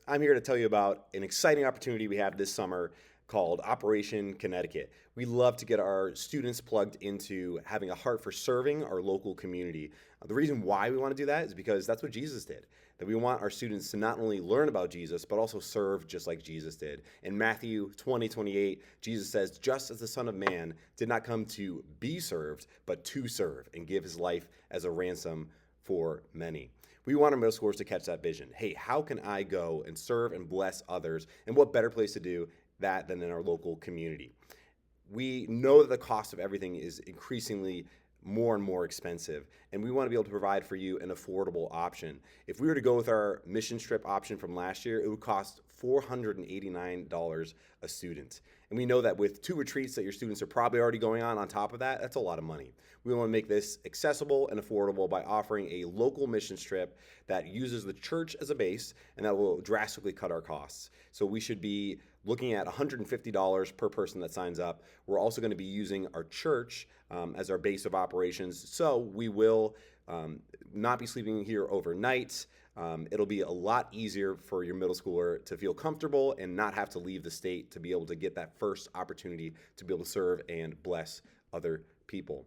I'm here to tell you about an exciting opportunity we have this summer called Operation Connecticut. We love to get our students plugged into having a heart for serving our local community. The reason why we want to do that is because that's what Jesus did. That we want our students to not only learn about Jesus, but also serve just like Jesus did. In Matthew 20:28, Jesus says, just as the Son of Man did not come to be served, but to serve and give his life as a ransom for many. We want our middle schoolers to catch that vision. Hey, how can I go and serve and bless others? And what better place to do that than in our local community? We know that the cost of everything is increasingly more and more expensive, and we want to be able to provide for you an affordable option. If we were to go with our mission trip option from last year, it would cost $489 a student. And we know that with 2 retreats that your students are probably already going on top of that, that's a lot of money. We want to make this accessible and affordable by offering a local missions trip that uses the church as a base and that will drastically cut our costs. So we should be looking at $150 per person that signs up. We're also going to be using our church as our base of operations. So we will not be sleeping here overnight. It'll be a lot easier for your middle schooler to feel comfortable and not have to leave the state to be able to get that first opportunity to be able to serve and bless other people.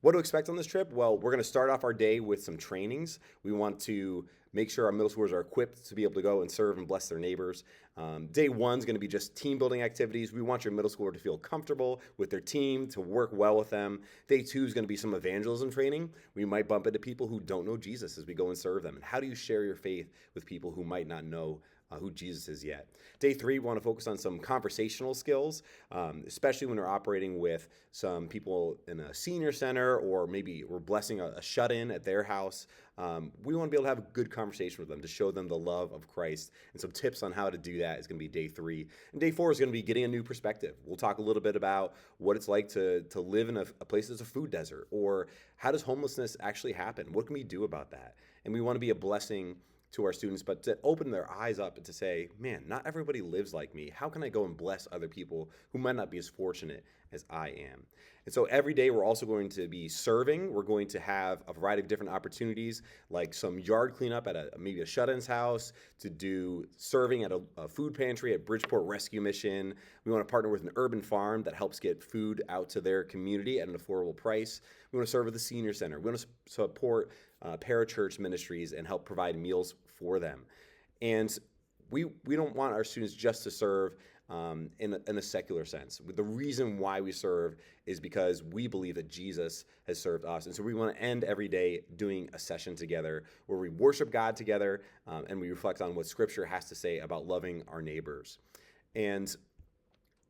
What to expect on this trip? Well, we're going to start off our day with some trainings. We want to make sure our middle schoolers are equipped to be able to go and serve and bless their neighbors. Day 1 is going to be just team building activities. We want your middle schooler to feel comfortable with their team, to work well with them. Day 2 is going to be some evangelism training. We might bump into people who don't know Jesus as we go and serve them. And how do you share your faith with people who might not know who Jesus is yet? Day 3, we want to focus on some conversational skills, especially when we're operating with some people in a senior center, or maybe we're blessing a shut-in at their house. We want to be able to have a good conversation with them to show them the love of Christ. And some tips on how to do that is going to be day 3. And day 4 is going to be getting a new perspective. We'll talk a little bit about what it's like to live in a place that's a food desert, or how does homelessness actually happen? What can we do about that? And we want to be a blessing to our students, but to open their eyes up and to say, man, not everybody lives like me. How can I go and bless other people who might not be as fortunate as I am? And so every day we're also going to be serving. We're going to have a variety of different opportunities, like some yard cleanup at maybe a shut-in's house, to do serving at a food pantry at Bridgeport Rescue Mission. We want to partner with an urban farm that helps get food out to their community at an affordable price. We want to serve at the senior center. We want to support parachurch ministries and help provide meals for them. And we don't want our students just to serve in a secular sense. The reason why we serve is because we believe that Jesus has served us. And so we want to end every day doing a session together where we worship God together and we reflect on what Scripture has to say about loving our neighbors. And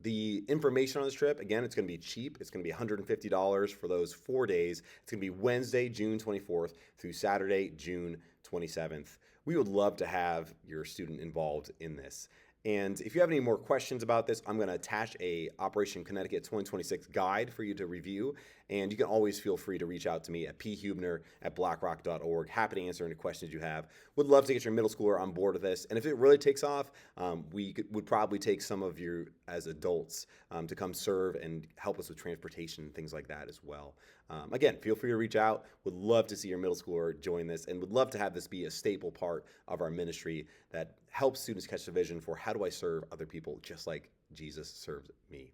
the information on this trip, again, it's going to be cheap. It's going to be $150 for those 4 days. It's going to be Wednesday, June 24th through Saturday, June 27th. We would love to have your student involved in this. And if you have any more questions about this, I'm going to attach a Operation Connecticut 2026 guide for you to review. And you can always feel free to reach out to me at phubner@blackrock.org. Happy to answer any questions you have. Would love to get your middle schooler on board with this. And if it really takes off, would probably take some of you as adults to come serve and help us with transportation and things like that as well. Again, feel free to reach out. Would love to see your middle schooler join this, and would love to have this be a staple part of our ministry that helps students catch the vision for how do I serve other people just like Jesus served me.